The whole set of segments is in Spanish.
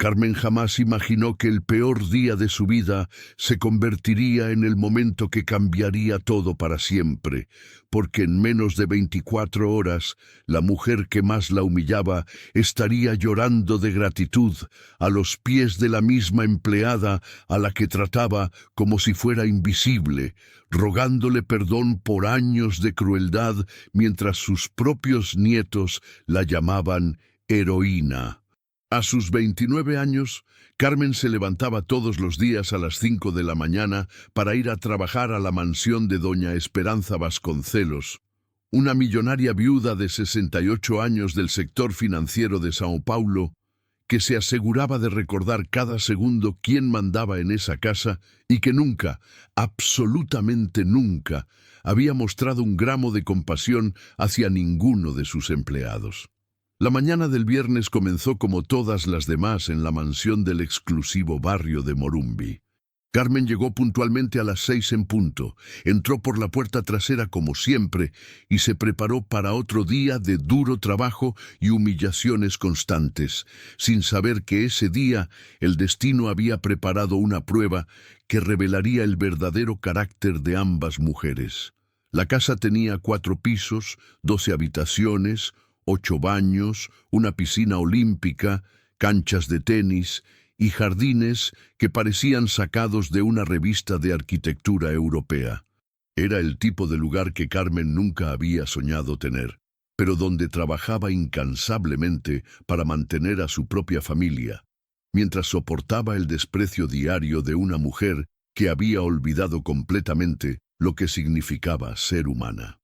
Carmen jamás imaginó que el peor día de su vida se convertiría en el momento que cambiaría todo para siempre, porque en menos de 24 horas, la mujer que más la humillaba estaría llorando de gratitud a los pies de la misma empleada a la que trataba como si fuera invisible, rogándole perdón por años de crueldad mientras sus propios nietos la llamaban heroína. A sus 29 años, Carmen se levantaba todos los días a las 5 de la mañana para ir a trabajar a la mansión de doña Esperanza Vasconcelos, una millonaria viuda de 68 años del sector financiero de Sao Paulo, que se aseguraba de recordar cada segundo quién mandaba en esa casa y que nunca, absolutamente nunca, había mostrado un gramo de compasión hacia ninguno de sus empleados. La mañana del viernes comenzó como todas las demás en la mansión del exclusivo barrio de Morumbi. Carmen llegó puntualmente a las 6 en punto, entró por la puerta trasera como siempre y se preparó para otro día de duro trabajo y humillaciones constantes, sin saber que ese día el destino había preparado una prueba que revelaría el verdadero carácter de ambas mujeres. La casa tenía 4 pisos, 12 habitaciones, 8 baños, una piscina olímpica, canchas de tenis y jardines que parecían sacados de una revista de arquitectura europea. Era el tipo de lugar que Carmen nunca había soñado tener, pero donde trabajaba incansablemente para mantener a su propia familia, mientras soportaba el desprecio diario de una mujer que había olvidado completamente lo que significaba ser humana.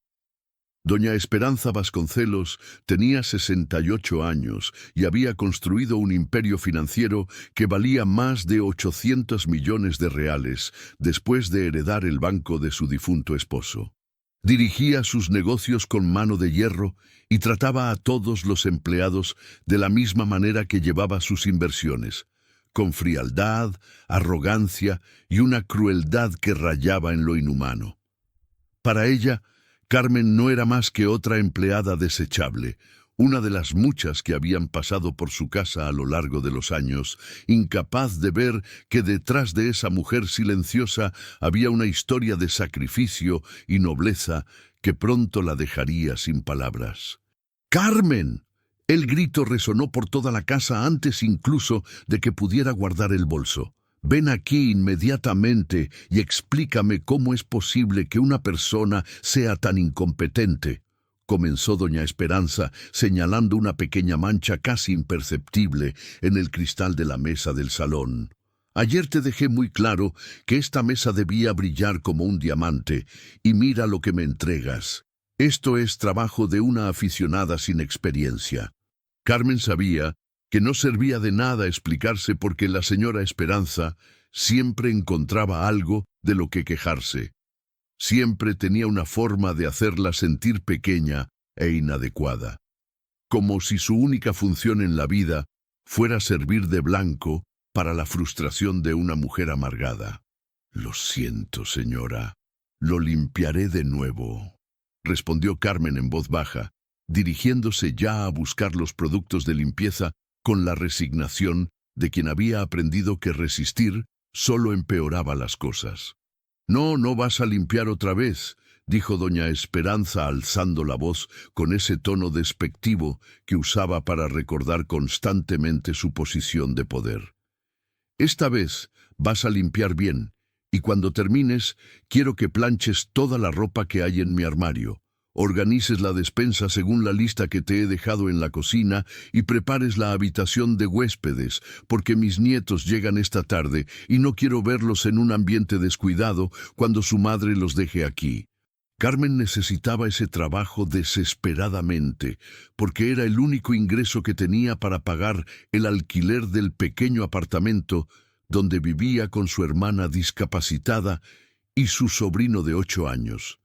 Doña Esperanza Vasconcelos tenía 68 años y había construido un imperio financiero que valía más de 800 millones de reales después de heredar el banco de su difunto esposo. Dirigía sus negocios con mano de hierro y trataba a todos los empleados de la misma manera que llevaba sus inversiones, con frialdad, arrogancia y una crueldad que rayaba en lo inhumano. Para ella, Carmen no era más que otra empleada desechable, una de las muchas que habían pasado por su casa a lo largo de los años, incapaz de ver que detrás de esa mujer silenciosa había una historia de sacrificio y nobleza que pronto la dejaría sin palabras. ¡Carmen! El grito resonó por toda la casa antes incluso de que pudiera guardar el bolso. Ven aquí inmediatamente y explícame cómo es posible que una persona sea tan incompetente, comenzó doña Esperanza, señalando una pequeña mancha casi imperceptible en el cristal de la mesa del salón. Ayer te dejé muy claro que esta mesa debía brillar como un diamante, y mira lo que me entregas. Esto es trabajo de una aficionada sin experiencia. Carmen sabía que no servía de nada explicarse porque la señora Esperanza siempre encontraba algo de lo que quejarse. Siempre tenía una forma de hacerla sentir pequeña e inadecuada, como si su única función en la vida fuera servir de blanco para la frustración de una mujer amargada. Lo siento, señora, lo limpiaré de nuevo, respondió Carmen en voz baja, dirigiéndose ya a buscar los productos de limpieza con la resignación de quien había aprendido que resistir solo empeoraba las cosas. No, no vas a limpiar otra vez, dijo doña Esperanza alzando la voz con ese tono despectivo que usaba para recordar constantemente su posición de poder. Esta vez vas a limpiar bien, y cuando termines, quiero que planches toda la ropa que hay en mi armario. Organices la despensa según la lista que te he dejado en la cocina y prepares la habitación de huéspedes, porque mis nietos llegan esta tarde y no quiero verlos en un ambiente descuidado cuando su madre los deje aquí. Carmen necesitaba ese trabajo desesperadamente, porque era el único ingreso que tenía para pagar el alquiler del pequeño apartamento donde vivía con su hermana discapacitada y su sobrino de 8 años.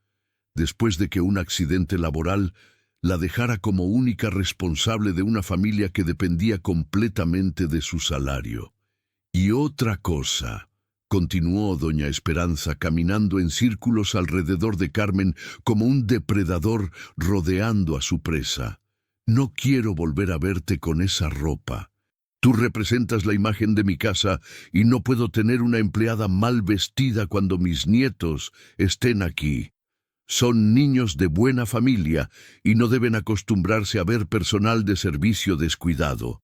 Después de que un accidente laboral la dejara como única responsable de una familia que dependía completamente de su salario. Y otra cosa, continuó doña Esperanza caminando en círculos alrededor de Carmen como un depredador rodeando a su presa. No quiero volver a verte con esa ropa. Tú representas la imagen de mi casa y no puedo tener una empleada mal vestida cuando mis nietos estén aquí. Son niños de buena familia y no deben acostumbrarse a ver personal de servicio descuidado.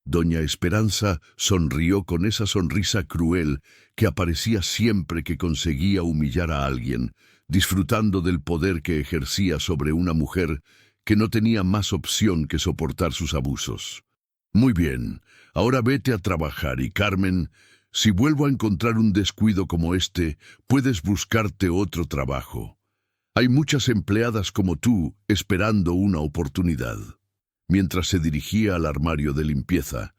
Doña Esperanza sonrió con esa sonrisa cruel que aparecía siempre que conseguía humillar a alguien, disfrutando del poder que ejercía sobre una mujer que no tenía más opción que soportar sus abusos. Muy bien, ahora vete a trabajar y Carmen, si vuelvo a encontrar un descuido como este, puedes buscarte otro trabajo. Hay muchas empleadas como tú esperando una oportunidad. Mientras se dirigía al armario de limpieza,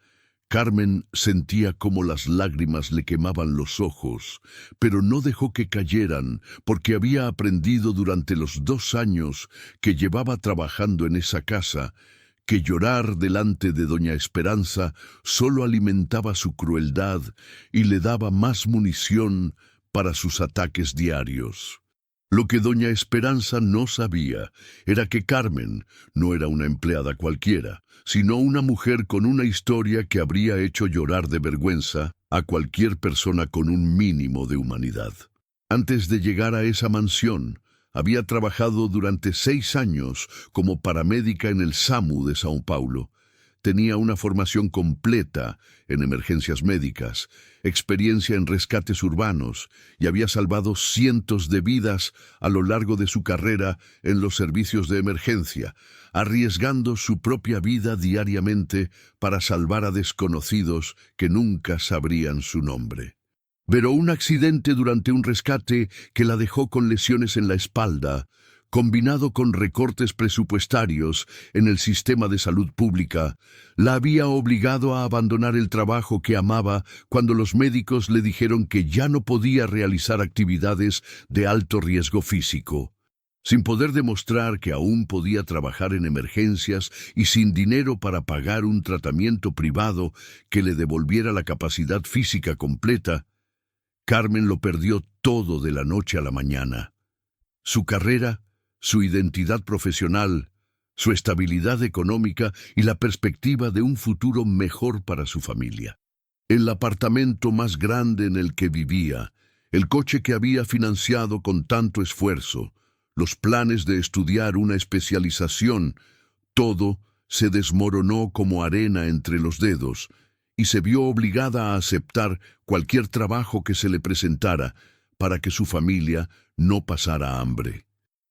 Carmen sentía cómo las lágrimas le quemaban los ojos, pero no dejó que cayeran porque había aprendido durante los 2 años que llevaba trabajando en esa casa que llorar delante de doña Esperanza solo alimentaba su crueldad y le daba más munición para sus ataques diarios. Lo que doña Esperanza no sabía era que Carmen no era una empleada cualquiera, sino una mujer con una historia que habría hecho llorar de vergüenza a cualquier persona con un mínimo de humanidad. Antes de llegar a esa mansión, había trabajado durante 6 años como paramédica en el SAMU de São Paulo. Tenía una formación completa en emergencias médicas, experiencia en rescates urbanos y había salvado cientos de vidas a lo largo de su carrera en los servicios de emergencia, arriesgando su propia vida diariamente para salvar a desconocidos que nunca sabrían su nombre. Pero un accidente durante un rescate que la dejó con lesiones en la espalda, combinado con recortes presupuestarios en el sistema de salud pública, la había obligado a abandonar el trabajo que amaba cuando los médicos le dijeron que ya no podía realizar actividades de alto riesgo físico. Sin poder demostrar que aún podía trabajar en emergencias y sin dinero para pagar un tratamiento privado que le devolviera la capacidad física completa, Carmen lo perdió todo de la noche a la mañana. Su carrera, su identidad profesional, su estabilidad económica y la perspectiva de un futuro mejor para su familia. El apartamento más grande en el que vivía, el coche que había financiado con tanto esfuerzo, los planes de estudiar una especialización, todo se desmoronó como arena entre los dedos y se vio obligada a aceptar cualquier trabajo que se le presentara para que su familia no pasara hambre.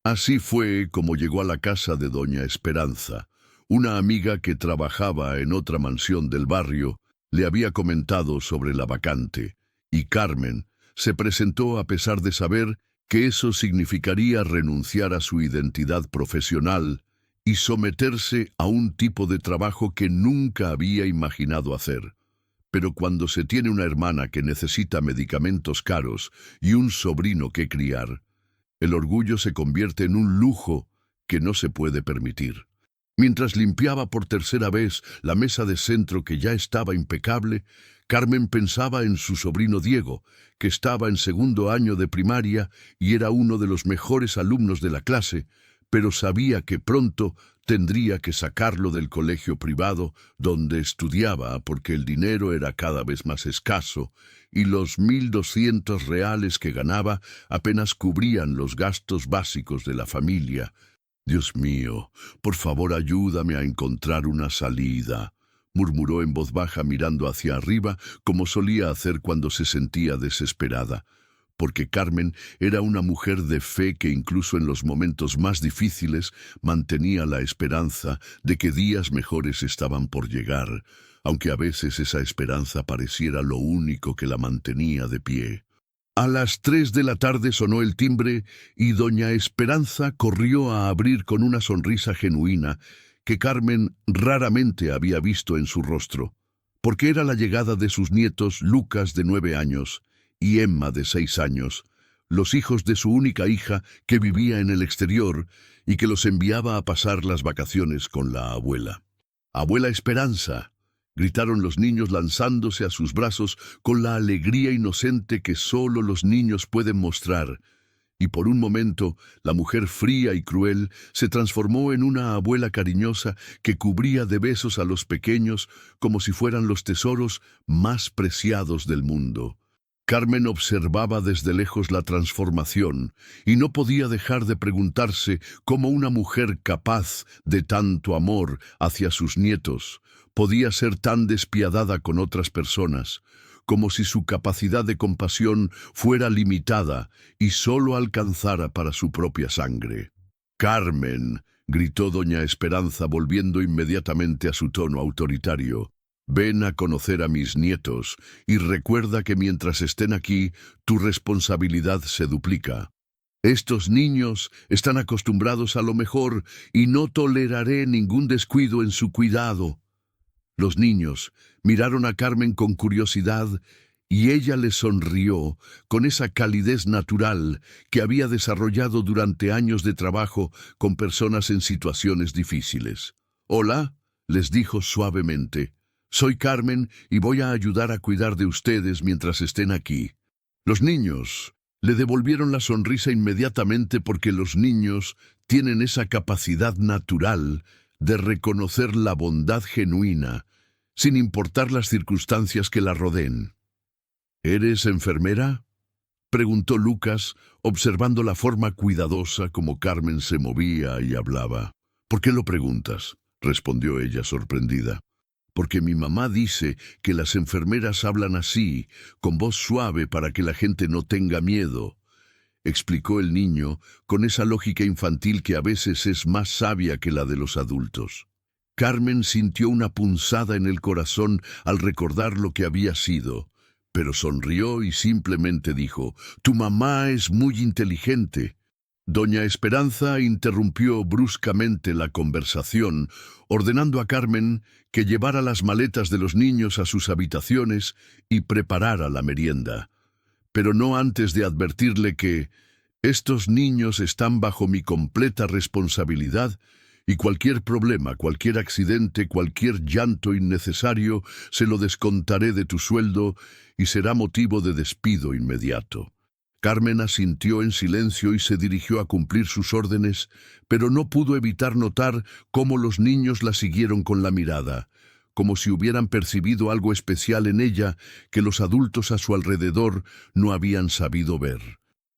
Así fue como llegó a la casa de doña Esperanza. Una amiga que trabajaba en otra mansión del barrio le había comentado sobre la vacante, y Carmen se presentó a pesar de saber que eso significaría renunciar a su identidad profesional y someterse a un tipo de trabajo que nunca había imaginado hacer. Pero cuando se tiene una hermana que necesita medicamentos caros y un sobrino que criar, el orgullo se convierte en un lujo que no se puede permitir. Mientras limpiaba por tercera vez la mesa de centro que ya estaba impecable, Carmen pensaba en su sobrino Diego, que estaba en 2º año de primaria y era uno de los mejores alumnos de la clase, pero sabía que pronto tendría que sacarlo del colegio privado donde estudiaba porque el dinero era cada vez más escaso y los 1.200 reales que ganaba apenas cubrían los gastos básicos de la familia. «Dios mío, por favor ayúdame a encontrar una salida», murmuró en voz baja mirando hacia arriba como solía hacer cuando se sentía desesperada. Porque Carmen era una mujer de fe que incluso en los momentos más difíciles mantenía la esperanza de que días mejores estaban por llegar, aunque a veces esa esperanza pareciera lo único que la mantenía de pie. A las 3 de la tarde sonó el timbre y doña Esperanza corrió a abrir con una sonrisa genuina que Carmen raramente había visto en su rostro, porque era la llegada de sus nietos Lucas de 9 años y Emma de 6 años, los hijos de su única hija que vivía en el exterior y que los enviaba a pasar las vacaciones con la abuela. «¡Abuela Esperanza!», gritaron los niños lanzándose a sus brazos con la alegría inocente que solo los niños pueden mostrar, y por un momento la mujer fría y cruel se transformó en una abuela cariñosa que cubría de besos a los pequeños como si fueran los tesoros más preciados del mundo. Carmen observaba desde lejos la transformación y no podía dejar de preguntarse cómo una mujer capaz de tanto amor hacia sus nietos podía ser tan despiadada con otras personas, como si su capacidad de compasión fuera limitada y sólo alcanzara para su propia sangre. «Carmen», gritó doña Esperanza volviendo inmediatamente a su tono autoritario, «ven a conocer a mis nietos y recuerda que mientras estén aquí, tu responsabilidad se duplica. Estos niños están acostumbrados a lo mejor y no toleraré ningún descuido en su cuidado». Los niños miraron a Carmen con curiosidad y ella les sonrió con esa calidez natural que había desarrollado durante años de trabajo con personas en situaciones difíciles. «Hola», les dijo suavemente, «soy Carmen y voy a ayudar a cuidar de ustedes mientras estén aquí». Los niños le devolvieron la sonrisa inmediatamente porque los niños tienen esa capacidad natural de reconocer la bondad genuina, sin importar las circunstancias que la rodeen. «¿Eres enfermera?», preguntó Lucas, observando la forma cuidadosa como Carmen se movía y hablaba. «¿Por qué lo preguntas?», respondió ella sorprendida. «Porque mi mamá dice que las enfermeras hablan así, con voz suave para que la gente no tenga miedo», explicó el niño con esa lógica infantil que a veces es más sabia que la de los adultos. Carmen sintió una punzada en el corazón al recordar lo que había sido, pero sonrió y simplemente dijo, «Tu mamá es muy inteligente». Doña Esperanza interrumpió bruscamente la conversación, ordenando a Carmen que llevara las maletas de los niños a sus habitaciones y preparara la merienda, pero no antes de advertirle que «estos niños están bajo mi completa responsabilidad y cualquier problema, cualquier accidente, cualquier llanto innecesario, se lo descontaré de tu sueldo y será motivo de despido inmediato». Carmen asintió en silencio y se dirigió a cumplir sus órdenes, pero no pudo evitar notar cómo los niños la siguieron con la mirada, como si hubieran percibido algo especial en ella que los adultos a su alrededor no habían sabido ver.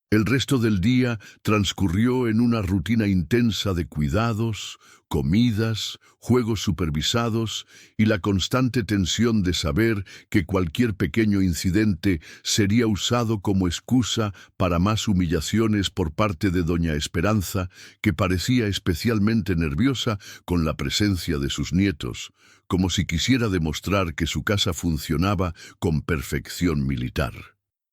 El resto del día transcurrió en una rutina intensa de cuidados, comidas, juegos supervisados y la constante tensión de saber que cualquier pequeño incidente sería usado como excusa para más humillaciones por parte de doña Esperanza, que parecía especialmente nerviosa con la presencia de sus nietos, como si quisiera demostrar que su casa funcionaba con perfección militar.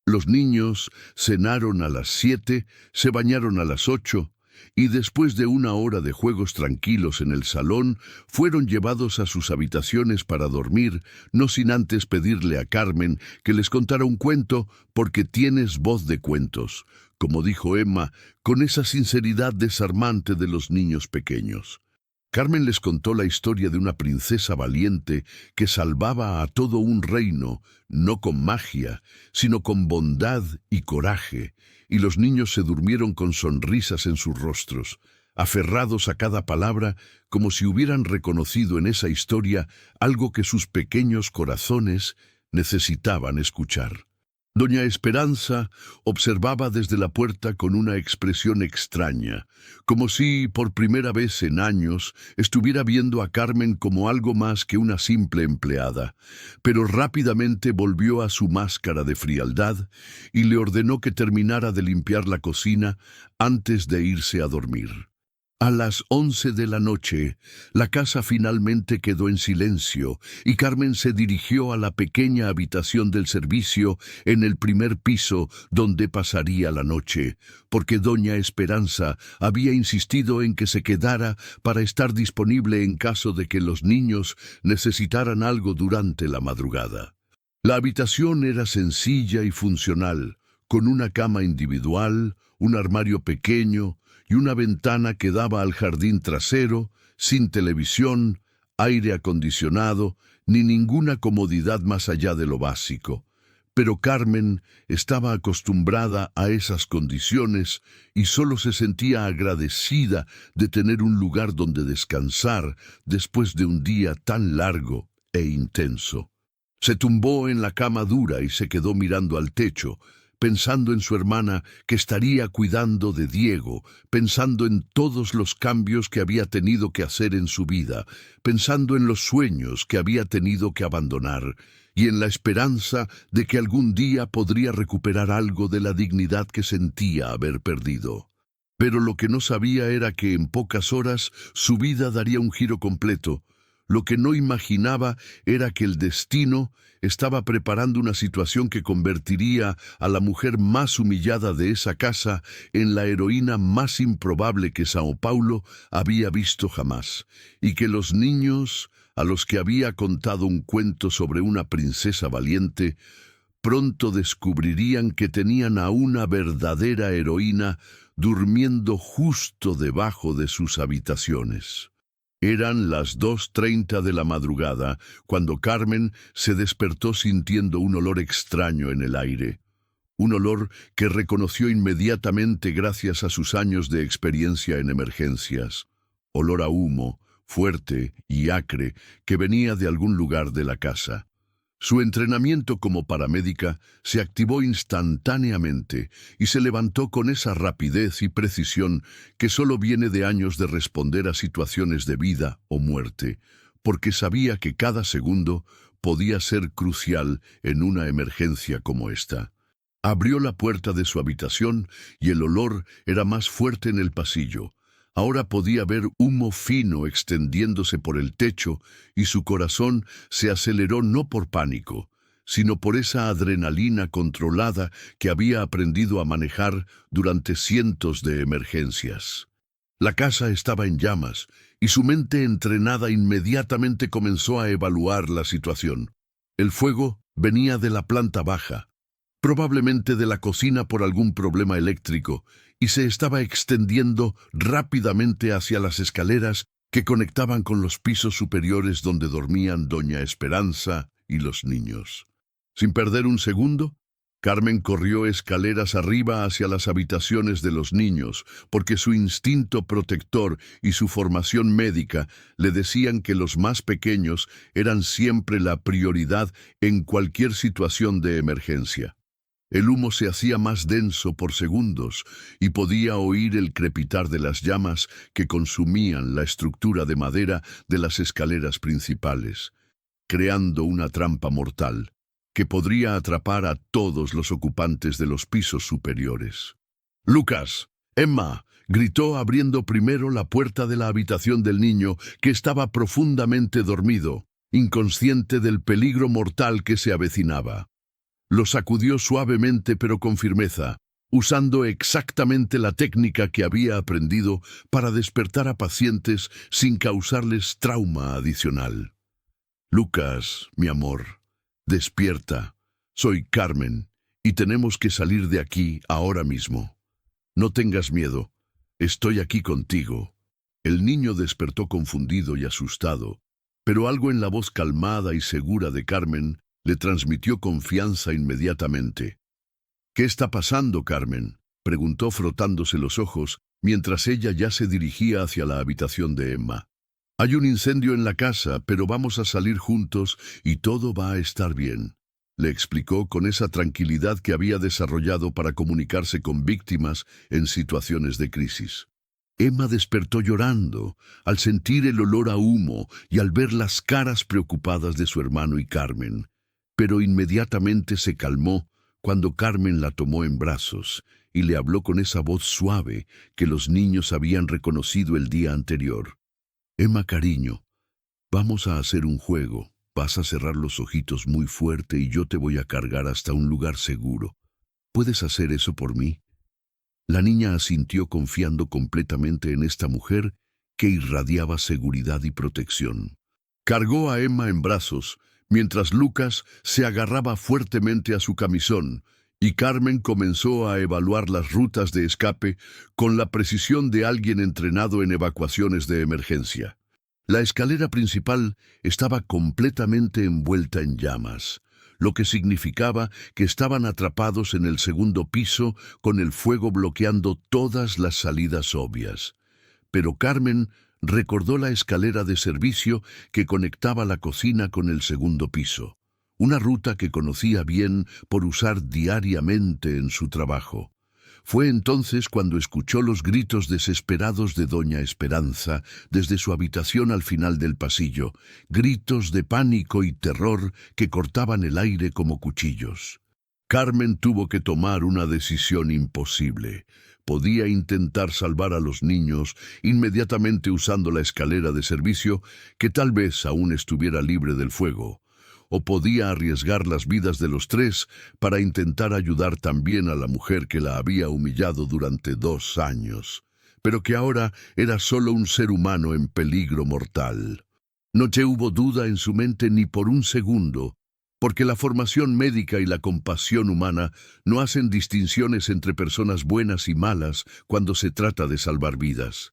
Los niños cenaron a las 7, se bañaron a las 8 y después de una hora de juegos tranquilos en el salón, fueron llevados a sus habitaciones para dormir, no sin antes pedirle a Carmen que les contara un cuento porque tienes voz de cuentos, como dijo Emma, con esa sinceridad desarmante de los niños pequeños. Carmen les contó la historia de una princesa valiente que salvaba a todo un reino, no con magia, sino con bondad y coraje, y los niños se durmieron con sonrisas en sus rostros, aferrados a cada palabra, como si hubieran reconocido en esa historia algo que sus pequeños corazones necesitaban escuchar. Doña Esperanza observaba desde la puerta con una expresión extraña, como si, por primera vez en años, estuviera viendo a Carmen como algo más que una simple empleada, pero rápidamente volvió a su máscara de frialdad y le ordenó que terminara de limpiar la cocina antes de irse a dormir. A las 11 de la noche, la casa finalmente quedó en silencio y Carmen se dirigió a la pequeña habitación del servicio en el primer piso donde pasaría la noche, porque doña Esperanza había insistido en que se quedara para estar disponible en caso de que los niños necesitaran algo durante la madrugada. La habitación era sencilla y funcional, con una cama individual, un armario pequeño, y una ventana que daba al jardín trasero, sin televisión, aire acondicionado, ni ninguna comodidad más allá de lo básico. Pero Carmen estaba acostumbrada a esas condiciones y solo se sentía agradecida de tener un lugar donde descansar después de un día tan largo e intenso. Se tumbó en la cama dura y se quedó mirando al techo, pensando en su hermana que estaría cuidando de Diego, pensando en todos los cambios que había tenido que hacer en su vida, pensando en los sueños que había tenido que abandonar, y en la esperanza de que algún día podría recuperar algo de la dignidad que sentía haber perdido. Pero lo que no sabía era que en pocas horas su vida daría un giro completo. Lo que no imaginaba era que el destino estaba preparando una situación que convertiría a la mujer más humillada de esa casa en la heroína más improbable que Sao Paulo había visto jamás, y que los niños, a los que había contado un cuento sobre una princesa valiente, pronto descubrirían que tenían a una verdadera heroína durmiendo justo debajo de sus habitaciones. Eran las 2:30 de la madrugada cuando Carmen se despertó sintiendo un olor extraño en el aire. Un olor que reconoció inmediatamente gracias a sus años de experiencia en emergencias. Olor a humo, fuerte y acre, que venía de algún lugar de la casa. Su entrenamiento como paramédica se activó instantáneamente y se levantó con esa rapidez y precisión que solo viene de años de responder a situaciones de vida o muerte, porque sabía que cada segundo podía ser crucial en una emergencia como esta. Abrió la puerta de su habitación y el olor era más fuerte en el pasillo. Ahora podía ver humo fino extendiéndose por el techo y su corazón se aceleró no por pánico, sino por esa adrenalina controlada que había aprendido a manejar durante cientos de emergencias. La casa estaba en llamas y su mente entrenada inmediatamente comenzó a evaluar la situación. El fuego venía de la planta baja, probablemente de la cocina por algún problema eléctrico, y se estaba extendiendo rápidamente hacia las escaleras que conectaban con los pisos superiores donde dormían Doña Esperanza y los niños. Sin perder un segundo, Carmen corrió escaleras arriba hacia las habitaciones de los niños, porque su instinto protector y su formación médica le decían que los más pequeños eran siempre la prioridad en cualquier situación de emergencia. El humo se hacía más denso por segundos y podía oír el crepitar de las llamas que consumían la estructura de madera de las escaleras principales, creando una trampa mortal que podría atrapar a todos los ocupantes de los pisos superiores. «¡Lucas! ¡Emma!», gritó abriendo primero la puerta de la habitación del niño, que estaba profundamente dormido, inconsciente del peligro mortal que se avecinaba. Lo sacudió suavemente pero con firmeza, usando exactamente la técnica que había aprendido para despertar a pacientes sin causarles trauma adicional. «Lucas, mi amor, despierta. Soy Carmen, y tenemos que salir de aquí ahora mismo. No tengas miedo, estoy aquí contigo». El niño despertó confundido y asustado, pero algo en la voz calmada y segura de Carmen le transmitió confianza inmediatamente. «¿Qué está pasando, Carmen?», preguntó frotándose los ojos, mientras ella ya se dirigía hacia la habitación de Emma. «Hay un incendio en la casa, pero vamos a salir juntos y todo va a estar bien», le explicó con esa tranquilidad que había desarrollado para comunicarse con víctimas en situaciones de crisis. Emma despertó llorando al sentir el olor a humo y al ver las caras preocupadas de su hermano y Carmen, pero inmediatamente se calmó cuando Carmen la tomó en brazos y le habló con esa voz suave que los niños habían reconocido el día anterior. «Emma, cariño, vamos a hacer un juego. Vas a cerrar los ojitos muy fuerte y yo te voy a cargar hasta un lugar seguro. ¿Puedes hacer eso por mí?». La niña asintió confiando completamente en esta mujer que irradiaba seguridad y protección. Cargó a Emma en brazos, mientras Lucas se agarraba fuertemente a su camisón, y Carmen comenzó a evaluar las rutas de escape con la precisión de alguien entrenado en evacuaciones de emergencia. La escalera principal estaba completamente envuelta en llamas. lo que significaba que estaban atrapados en el segundo piso con el fuego bloqueando todas las salidas obvias. Pero Carmen recordó la escalera de servicio que conectaba la cocina con el segundo piso, una ruta que conocía bien por usar diariamente en su trabajo. Fue entonces cuando escuchó los gritos desesperados de doña Esperanza desde su habitación al final del pasillo, gritos de pánico y terror que cortaban el aire como cuchillos. Carmen tuvo que tomar una decisión imposible. Podía intentar salvar a los niños inmediatamente usando la escalera de servicio, que tal vez aún estuviera libre del fuego, o podía arriesgar las vidas de los tres para intentar ayudar también a la mujer que la había humillado durante 2 años, pero que ahora era solo un ser humano en peligro mortal. No hubo duda en su mente ni por un segundo, porque la formación médica y la compasión humana no hacen distinciones entre personas buenas y malas cuando se trata de salvar vidas.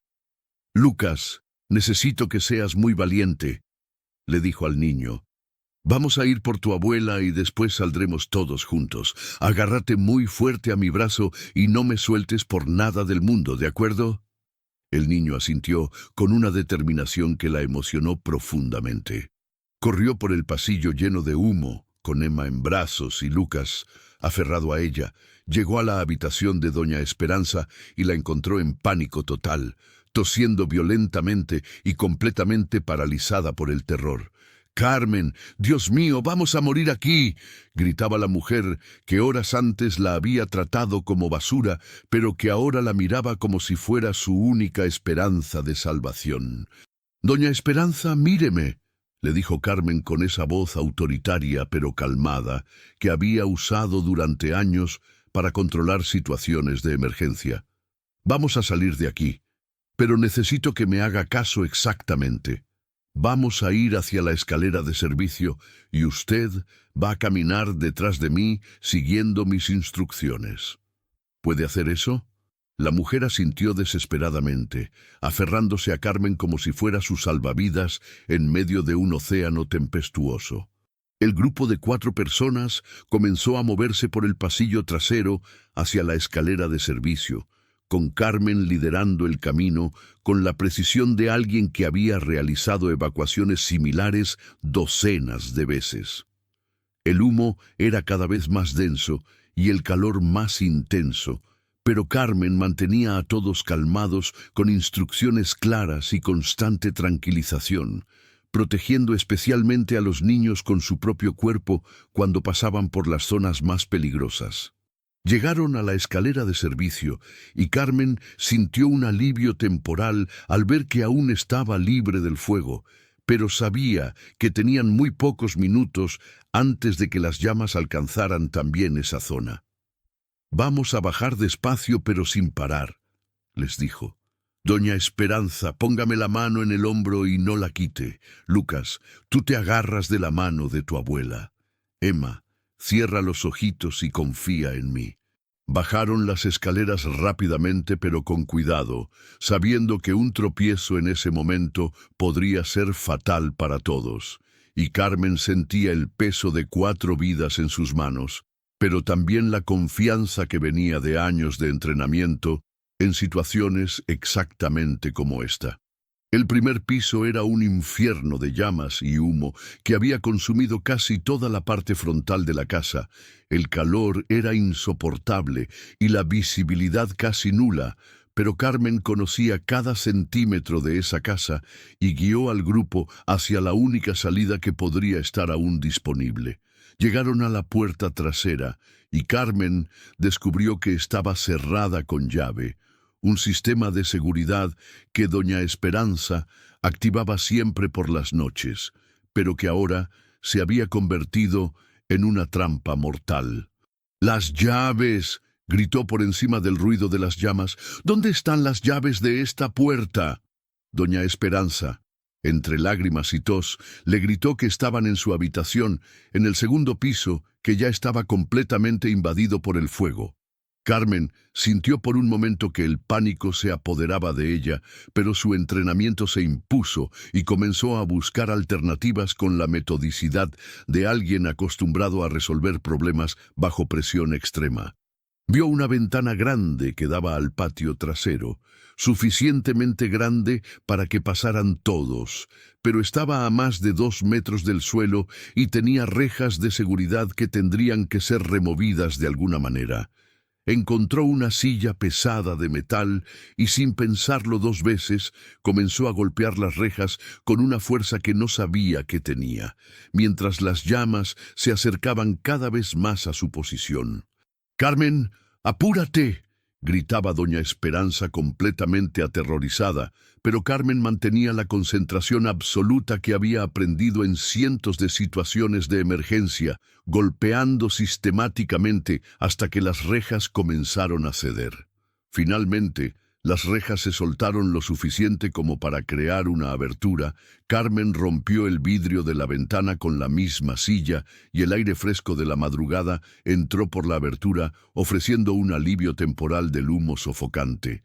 «Lucas, necesito que seas muy valiente», le dijo al niño. «Vamos a ir por tu abuela y después saldremos todos juntos. Agárrate muy fuerte a mi brazo y no me sueltes por nada del mundo, ¿de acuerdo?» El niño asintió con una determinación que la emocionó profundamente. Corrió por el pasillo lleno de humo, con Emma en brazos y Lucas aferrado a ella. Llegó a la habitación de doña Esperanza y la encontró en pánico total, tosiendo violentamente y completamente paralizada por el terror. «Carmen, Dios mío, vamos a morir aquí», gritaba la mujer, que horas antes la había tratado como basura, pero que ahora la miraba como si fuera su única esperanza de salvación. «Doña Esperanza, míreme», le dijo Carmen con esa voz autoritaria pero calmada que había usado durante años para controlar situaciones de emergencia. «Vamos a salir de aquí, pero necesito que me haga caso exactamente. Vamos a ir hacia la escalera de servicio y usted va a caminar detrás de mí siguiendo mis instrucciones. ¿Puede hacer eso?» La mujer asintió desesperadamente, aferrándose a Carmen como si fuera su salvavidas en medio de un océano tempestuoso. El grupo de 4 personas comenzó a moverse por el pasillo trasero hacia la escalera de servicio, con Carmen liderando el camino con la precisión de alguien que había realizado evacuaciones similares docenas de veces. El humo era cada vez más denso y el calor más intenso, pero Carmen mantenía a todos calmados con instrucciones claras y constante tranquilización, protegiendo especialmente a los niños con su propio cuerpo cuando pasaban por las zonas más peligrosas. Llegaron a la escalera de servicio y Carmen sintió un alivio temporal al ver que aún estaba libre del fuego, pero sabía que tenían muy pocos minutos antes de que las llamas alcanzaran también esa zona. «Vamos a bajar despacio pero sin parar», les dijo. «Doña Esperanza, póngame la mano en el hombro y no la quite. Lucas, tú te agarras de la mano de tu abuela. Emma, cierra los ojitos y confía en mí». Bajaron las escaleras rápidamente pero con cuidado, sabiendo que un tropiezo en ese momento podría ser fatal para todos, y Carmen sentía el peso de 4 vidas en sus manos, pero también la confianza que venía de años de entrenamiento en situaciones exactamente como esta. El primer piso era un infierno de llamas y humo que había consumido casi toda la parte frontal de la casa. El calor era insoportable y la visibilidad casi nula, pero Carmen conocía cada centímetro de esa casa y guió al grupo hacia la única salida que podría estar aún disponible. Llegaron a la puerta trasera y Carmen descubrió que estaba cerrada con llave, un sistema de seguridad que doña Esperanza activaba siempre por las noches, pero que ahora se había convertido en una trampa mortal. «¡Las llaves!», gritó por encima del ruido de las llamas. «¿Dónde están las llaves de esta puerta?». Doña Esperanza, entre lágrimas y tos, le gritó que estaban en su habitación, en el segundo piso, que ya estaba completamente invadido por el fuego. Carmen sintió por un momento que el pánico se apoderaba de ella, pero su entrenamiento se impuso y comenzó a buscar alternativas con la metodicidad de alguien acostumbrado a resolver problemas bajo presión extrema. Vio una ventana grande que daba al patio trasero, suficientemente grande para que pasaran todos, pero estaba a más de 2 metros del suelo y tenía rejas de seguridad que tendrían que ser removidas de alguna manera. Encontró una silla pesada de metal y sin pensarlo 2 veces comenzó a golpear las rejas con una fuerza que no sabía que tenía, mientras las llamas se acercaban cada vez más a su posición. «¡Carmen, apúrate!», gritaba doña Esperanza completamente aterrorizada, pero Carmen mantenía la concentración absoluta que había aprendido en cientos de situaciones de emergencia, golpeando sistemáticamente hasta que las rejas comenzaron a ceder. Finalmente, las rejas se soltaron lo suficiente como para crear una abertura. Carmen rompió el vidrio de la ventana con la misma silla y el aire fresco de la madrugada entró por la abertura, ofreciendo un alivio temporal del humo sofocante.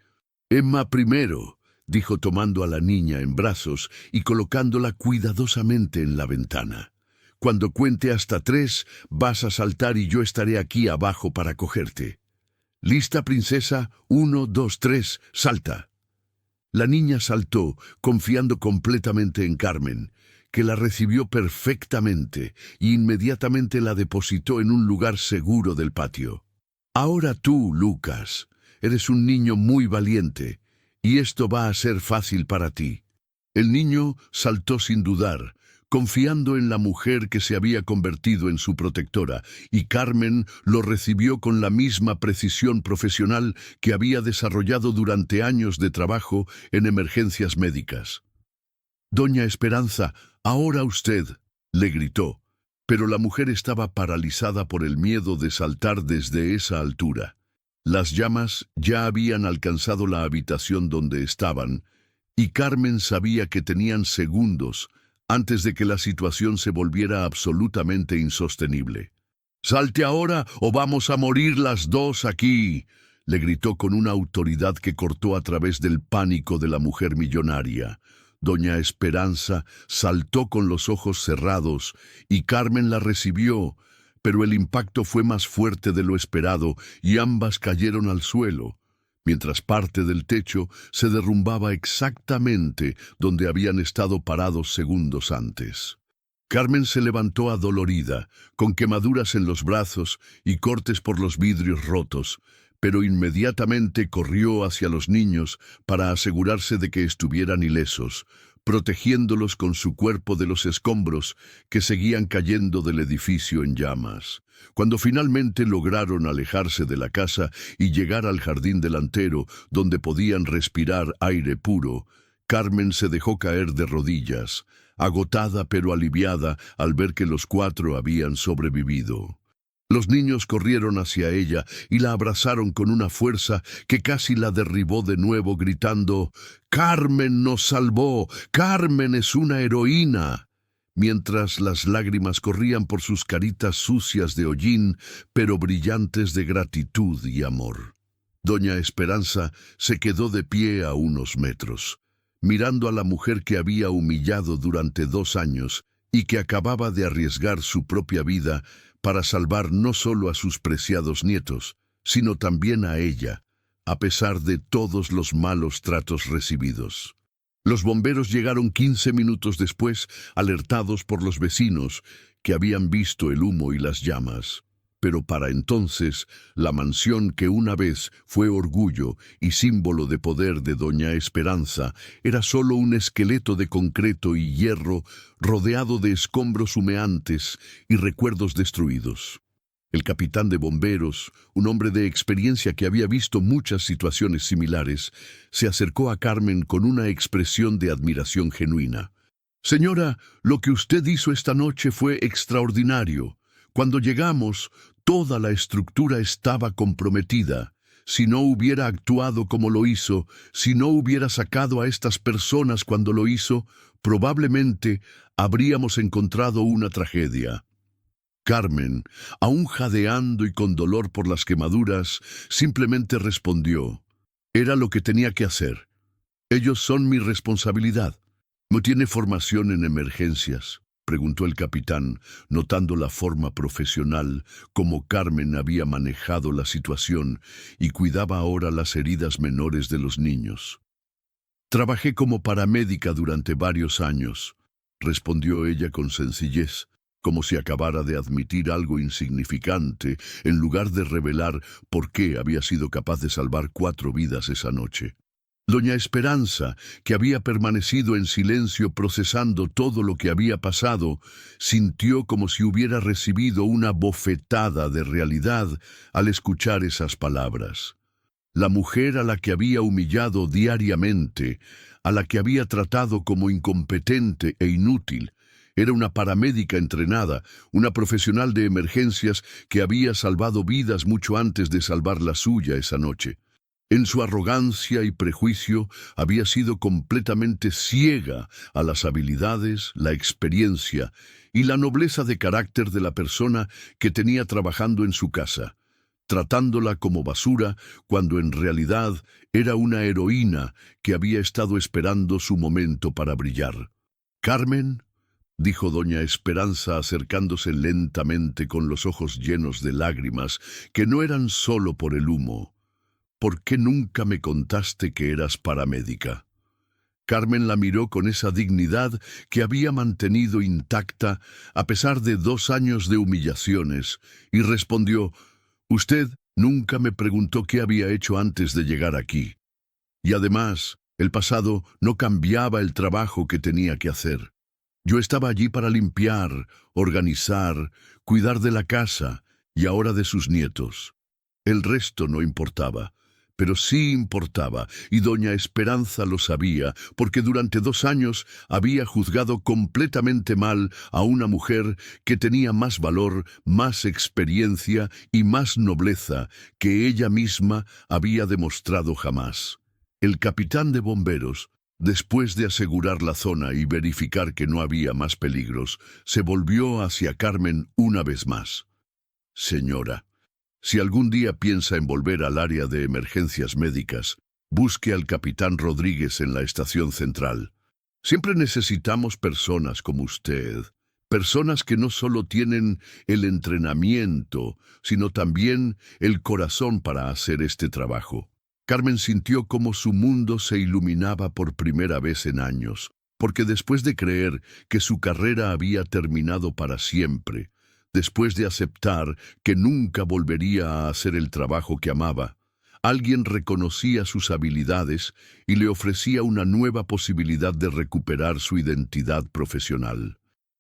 «Emma primero», dijo tomando a la niña en brazos y colocándola cuidadosamente en la ventana. «Cuando cuente hasta 3, vas a saltar y yo estaré aquí abajo para cogerte. ¿Lista, princesa? 1, 2, 3, salta». La niña saltó, confiando completamente en Carmen, que la recibió perfectamente y inmediatamente la depositó en un lugar seguro del patio. «Ahora tú, Lucas, eres un niño muy valiente, y esto va a ser fácil para ti». El niño saltó sin dudar, confiando en la mujer que se había convertido en su protectora, y Carmen lo recibió con la misma precisión profesional que había desarrollado durante años de trabajo en emergencias médicas. «Doña Esperanza, ahora usted», le gritó, pero la mujer estaba paralizada por el miedo de saltar desde esa altura. Las llamas ya habían alcanzado la habitación donde estaban, y Carmen sabía que tenían segundos antes de que la situación se volviera absolutamente insostenible. «Salte ahora o vamos a morir las dos aquí», le gritó con una autoridad que cortó a través del pánico de la mujer millonaria. Doña Esperanza saltó con los ojos cerrados y Carmen la recibió, pero el impacto fue más fuerte de lo esperado y ambas cayeron al suelo, mientras parte del techo se derrumbaba exactamente donde habían estado parados segundos antes. Carmen se levantó adolorida, con quemaduras en los brazos y cortes por los vidrios rotos, pero inmediatamente corrió hacia los niños para asegurarse de que estuvieran ilesos, protegiéndolos con su cuerpo de los escombros que seguían cayendo del edificio en llamas. Cuando finalmente lograron alejarse de la casa y llegar al jardín delantero, donde podían respirar aire puro, Carmen se dejó caer de rodillas, agotada pero aliviada al ver que los 4 habían sobrevivido. Los niños corrieron hacia ella y la abrazaron con una fuerza que casi la derribó de nuevo, gritando: «¡Carmen nos salvó! ¡Carmen es una heroína!», mientras las lágrimas corrían por sus caritas sucias de hollín, pero brillantes de gratitud y amor. Doña Esperanza se quedó de pie a unos metros, mirando a la mujer que había humillado durante 2 años y que acababa de arriesgar su propia vida para salvar no solo a sus preciados nietos, sino también a ella, a pesar de todos los malos tratos recibidos. Los bomberos llegaron 15 minutos después, alertados por los vecinos, que habían visto el humo y las llamas. Pero para entonces, la mansión que una vez fue orgullo y símbolo de poder de doña Esperanza era solo un esqueleto de concreto y hierro rodeado de escombros humeantes y recuerdos destruidos. El capitán de bomberos, un hombre de experiencia que había visto muchas situaciones similares, se acercó a Carmen con una expresión de admiración genuina. «Señora, lo que usted hizo esta noche fue extraordinario. Cuando llegamos, toda la estructura estaba comprometida. Si no hubiera actuado como lo hizo, si no hubiera sacado a estas personas cuando lo hizo, probablemente habríamos encontrado una tragedia». Carmen, aún jadeando y con dolor por las quemaduras, simplemente respondió: «Era lo que tenía que hacer. Ellos son mi responsabilidad». «¿No tiene formación en emergencias?», preguntó el capitán, notando la forma profesional como Carmen había manejado la situación y cuidaba ahora las heridas menores de los niños. «Trabajé como paramédica durante varios años», respondió ella con sencillez, como si acabara de admitir algo insignificante, en lugar de revelar por qué había sido capaz de salvar 4 vidas esa noche. Doña Esperanza, que había permanecido en silencio procesando todo lo que había pasado, sintió como si hubiera recibido una bofetada de realidad al escuchar esas palabras. La mujer a la que había humillado diariamente, a la que había tratado como incompetente e inútil, era una paramédica entrenada, una profesional de emergencias que había salvado vidas mucho antes de salvar la suya esa noche. En su arrogancia y prejuicio había sido completamente ciega a las habilidades, la experiencia y la nobleza de carácter de la persona que tenía trabajando en su casa, tratándola como basura cuando en realidad era una heroína que había estado esperando su momento para brillar. «Carmen», dijo doña Esperanza acercándose lentamente con los ojos llenos de lágrimas que no eran solo por el humo, «¿por qué nunca me contaste que eras paramédica?». Carmen la miró con esa dignidad que había mantenido intacta a pesar de 2 años de humillaciones, y respondió: «Usted nunca me preguntó qué había hecho antes de llegar aquí. Y además, el pasado no cambiaba el trabajo que tenía que hacer. Yo estaba allí para limpiar, organizar, cuidar de la casa y ahora de sus nietos. El resto no importaba». Pero sí importaba, y doña Esperanza lo sabía, porque durante 2 años había juzgado completamente mal a una mujer que tenía más valor, más experiencia y más nobleza que ella misma había demostrado jamás. El capitán de bomberos, después de asegurar la zona y verificar que no había más peligros, se volvió hacia Carmen una vez más. «Señora, si algún día piensa en volver al área de emergencias médicas, busque al capitán Rodríguez en la estación central. Siempre necesitamos personas como usted, personas que no solo tienen el entrenamiento, sino también el corazón para hacer este trabajo». Carmen sintió como su mundo se iluminaba por primera vez en años, porque después de creer que su carrera había terminado para siempre, después de aceptar que nunca volvería a hacer el trabajo que amaba, alguien reconocía sus habilidades y le ofrecía una nueva posibilidad de recuperar su identidad profesional.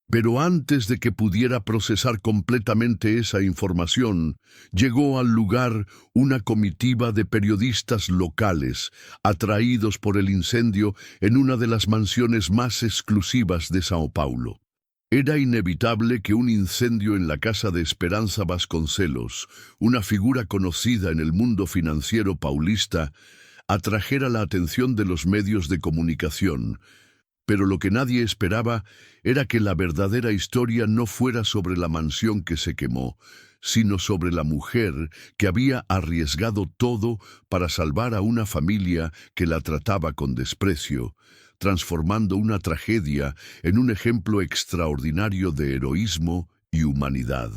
Pero antes de que pudiera procesar completamente esa información, llegó al lugar una comitiva de periodistas locales, atraídos por el incendio en una de las mansiones más exclusivas de Sao Paulo. Era inevitable que un incendio en la casa de Esperanza Vasconcelos, una figura conocida en el mundo financiero paulista, atrajera la atención de los medios de comunicación, pero lo que nadie esperaba era que la verdadera historia no fuera sobre la mansión que se quemó, sino sobre la mujer que había arriesgado todo para salvar a una familia que la trataba con desprecio, transformando una tragedia en un ejemplo extraordinario de heroísmo y humanidad.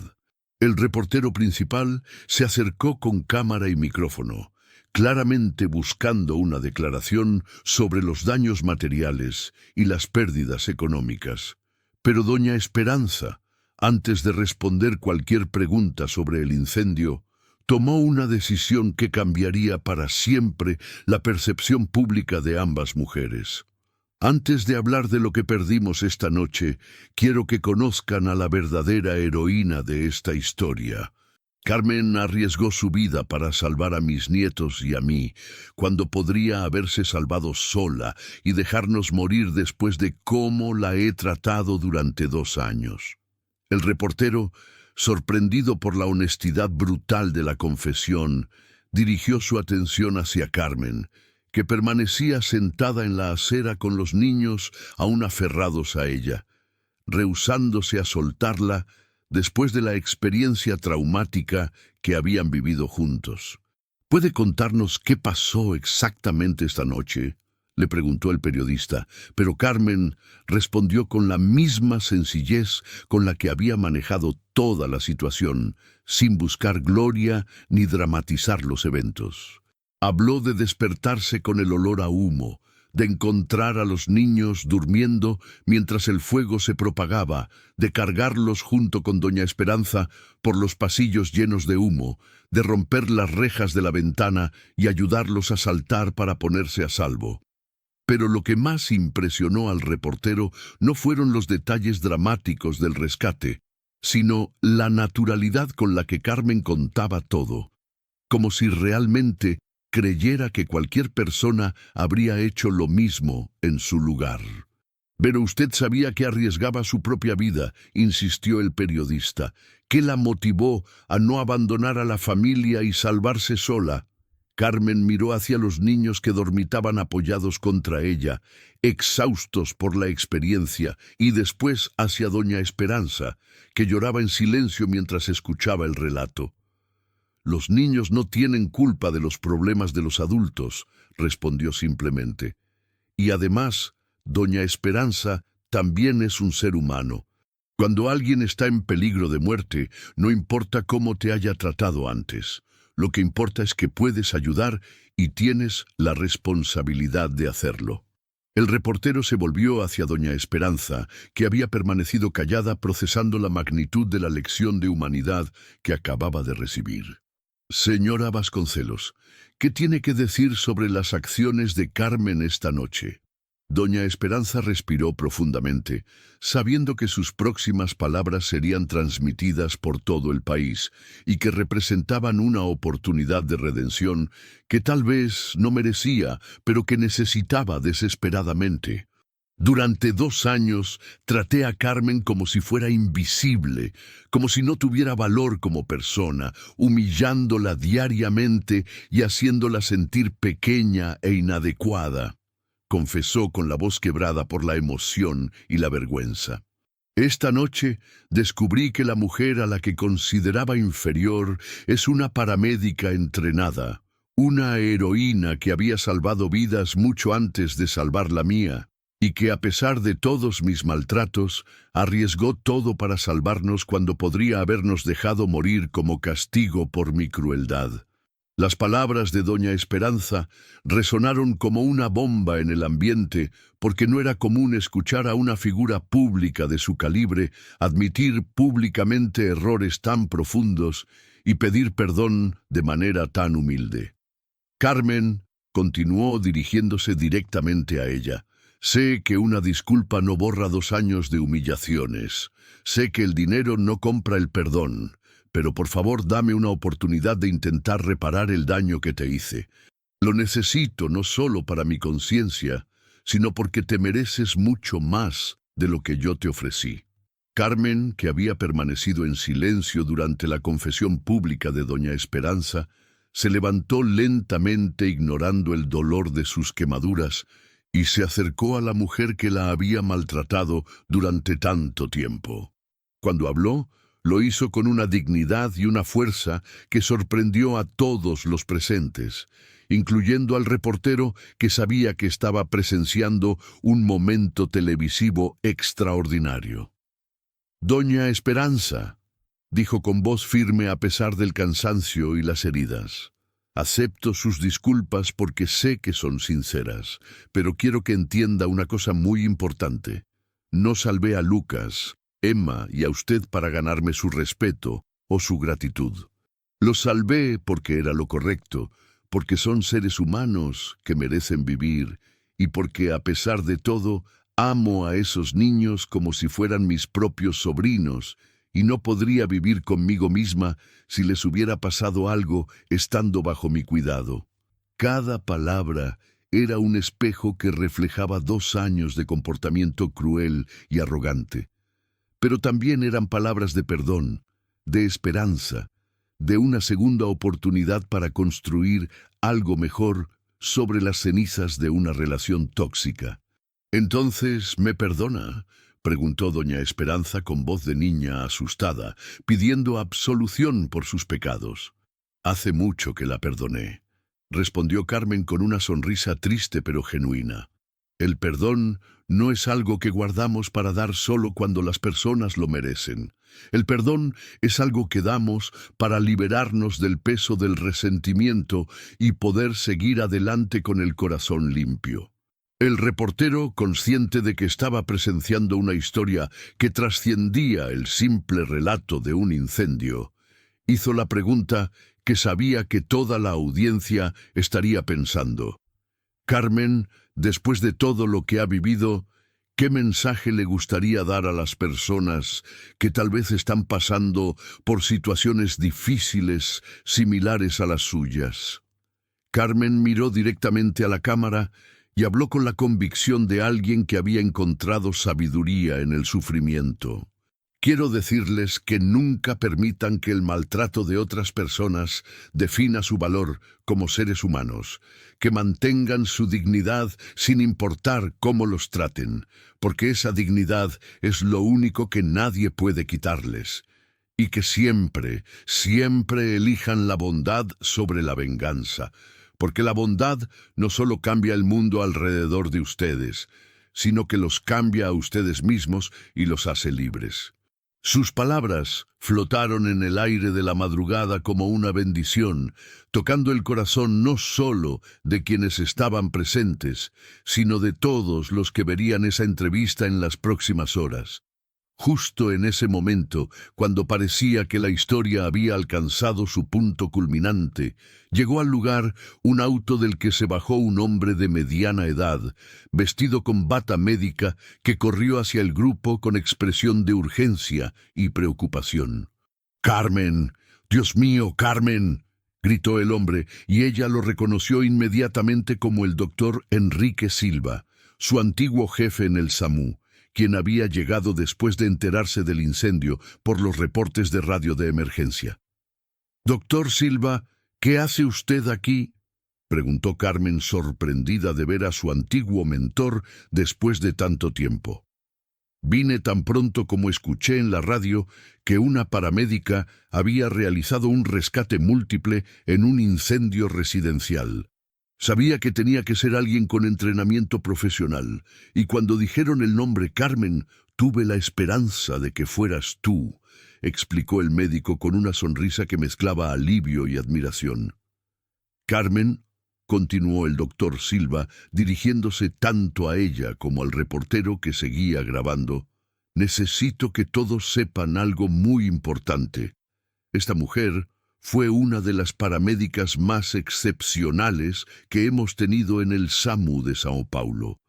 El reportero principal se acercó con cámara y micrófono, claramente buscando una declaración sobre los daños materiales y las pérdidas económicas. Pero doña Esperanza, antes de responder cualquier pregunta sobre el incendio, tomó una decisión que cambiaría para siempre la percepción pública de ambas mujeres. «Antes de hablar de lo que perdimos esta noche, quiero que conozcan a la verdadera heroína de esta historia. Carmen arriesgó su vida para salvar a mis nietos y a mí, cuando podría haberse salvado sola y dejarnos morir después de cómo la he tratado durante 2 años». El reportero, sorprendido por la honestidad brutal de la confesión, dirigió su atención hacia Carmen, que permanecía sentada en la acera con los niños aún aferrados a ella. Rehusándose a soltarla, después de la experiencia traumática que habían vivido juntos. ¿Puede contarnos qué pasó exactamente esta noche?, le preguntó el periodista, pero Carmen respondió con la misma sencillez con la que había manejado toda la situación, sin buscar gloria ni dramatizar los eventos. Habló de despertarse con el olor a humo, de encontrar a los niños durmiendo mientras el fuego se propagaba, de cargarlos junto con doña Esperanza por los pasillos llenos de humo, de romper las rejas de la ventana y ayudarlos a saltar para ponerse a salvo. Pero lo que más impresionó al reportero no fueron los detalles dramáticos del rescate, sino la naturalidad con la que Carmen contaba todo, como si realmente creyera que cualquier persona habría hecho lo mismo en su lugar. Pero usted sabía que arriesgaba su propia vida, insistió el periodista. ¿Qué la motivó a no abandonar a la familia y salvarse sola? Carmen miró hacia los niños que dormitaban apoyados contra ella, exhaustos por la experiencia, y después hacia doña Esperanza, que lloraba en silencio mientras escuchaba el relato. «Los niños no tienen culpa de los problemas de los adultos», respondió simplemente. «Y además, doña Esperanza también es un ser humano. Cuando alguien está en peligro de muerte, no importa cómo te haya tratado antes. Lo que importa es que puedes ayudar y tienes la responsabilidad de hacerlo». El reportero se volvió hacia doña Esperanza, que había permanecido callada procesando la magnitud de la lección de humanidad que acababa de recibir. «Señora Vasconcelos, ¿qué tiene que decir sobre las acciones de Carmen esta noche?». Doña Esperanza respiró profundamente, sabiendo que sus próximas palabras serían transmitidas por todo el país y que representaban una oportunidad de redención que tal vez no merecía, pero que necesitaba desesperadamente. «Durante 2 años traté a Carmen como si fuera invisible, como si no tuviera valor como persona, humillándola diariamente y haciéndola sentir pequeña e inadecuada», confesó con la voz quebrada por la emoción y la vergüenza. «Esta noche descubrí que la mujer a la que consideraba inferior es una paramédica entrenada, una heroína que había salvado vidas mucho antes de salvar la mía, y que a pesar de todos mis maltratos, arriesgó todo para salvarnos cuando podría habernos dejado morir como castigo por mi crueldad». Las palabras de doña Esperanza resonaron como una bomba en el ambiente, porque no era común escuchar a una figura pública de su calibre admitir públicamente errores tan profundos y pedir perdón de manera tan humilde. «Carmen», continuó dirigiéndose directamente a ella, «sé que una disculpa no borra 2 años de humillaciones. Sé que el dinero no compra el perdón. Pero por favor dame una oportunidad de intentar reparar el daño que te hice. Lo necesito no solo para mi conciencia, sino porque te mereces mucho más de lo que yo te ofrecí». Carmen, que había permanecido en silencio durante la confesión pública de doña Esperanza, se levantó lentamente ignorando el dolor de sus quemaduras y se acercó a la mujer que la había maltratado durante tanto tiempo. Cuando habló, lo hizo con una dignidad y una fuerza que sorprendió a todos los presentes, incluyendo al reportero que sabía que estaba presenciando un momento televisivo extraordinario. «Doña Esperanza», dijo con voz firme a pesar del cansancio y las heridas, «acepto sus disculpas porque sé que son sinceras, pero quiero que entienda una cosa muy importante. No salvé a Lucas, Emma y a usted para ganarme su respeto o su gratitud. Los salvé porque era lo correcto, porque son seres humanos que merecen vivir y porque, a pesar de todo, amo a esos niños como si fueran mis propios sobrinos y no podría vivir conmigo misma si les hubiera pasado algo estando bajo mi cuidado». Cada palabra era un espejo que reflejaba 2 años de comportamiento cruel y arrogante. Pero también eran palabras de perdón, de esperanza, de una segunda oportunidad para construir algo mejor sobre las cenizas de una relación tóxica. «Entonces, ¿me perdona? preguntó doña Esperanza con voz de niña asustada, pidiendo absolución por sus pecados. Hace mucho que la perdoné, respondió Carmen con una sonrisa triste pero genuina. El perdón no es algo que guardamos para dar solo cuando las personas lo merecen. El perdón es algo que damos para liberarnos del peso del resentimiento y poder seguir adelante con el corazón limpio. El reportero, consciente de que estaba presenciando una historia que trascendía el simple relato de un incendio, hizo la pregunta que sabía que toda la audiencia estaría pensando. Carmen, después de todo lo que ha vivido, ¿qué mensaje le gustaría dar a las personas que tal vez están pasando por situaciones difíciles similares a las suyas? Carmen miró directamente a la cámara y habló con la convicción de alguien que había encontrado sabiduría en el sufrimiento. Quiero decirles que nunca permitan que el maltrato de otras personas defina su valor como seres humanos, que mantengan su dignidad sin importar cómo los traten, porque esa dignidad es lo único que nadie puede quitarles, y que siempre, siempre elijan la bondad sobre la venganza, porque la bondad no solo cambia el mundo alrededor de ustedes, sino que los cambia a ustedes mismos y los hace libres. Sus palabras flotaron en el aire de la madrugada como una bendición, tocando el corazón no solo de quienes estaban presentes, sino de todos los que verían esa entrevista en las próximas horas. Justo en ese momento, cuando parecía que la historia había alcanzado su punto culminante, llegó al lugar un auto del que se bajó un hombre de mediana edad, vestido con bata médica, que corrió hacia el grupo con expresión de urgencia y preocupación. «¡Carmen! ¡Dios mío, Carmen!», gritó el hombre, y ella lo reconoció inmediatamente como el doctor Enrique Silva, su antiguo jefe en el SAMU, quien había llegado después de enterarse del incendio por los reportes de radio de emergencia. «Doctor Silva, ¿qué hace usted aquí?», preguntó Carmen, sorprendida de ver a su antiguo mentor después de tanto tiempo. «Vine tan pronto como escuché en la radio que una paramédica había realizado un rescate múltiple en un incendio residencial. Sabía que tenía que ser alguien con entrenamiento profesional, y cuando dijeron el nombre Carmen, tuve la esperanza de que fueras tú», explicó el médico con una sonrisa que mezclaba alivio y admiración. «Carmen», continuó el doctor Silva, dirigiéndose tanto a ella como al reportero que seguía grabando, «necesito que todos sepan algo muy importante. Esta mujer fue una de las paramédicas más excepcionales que hemos tenido en el SAMU de São Paulo.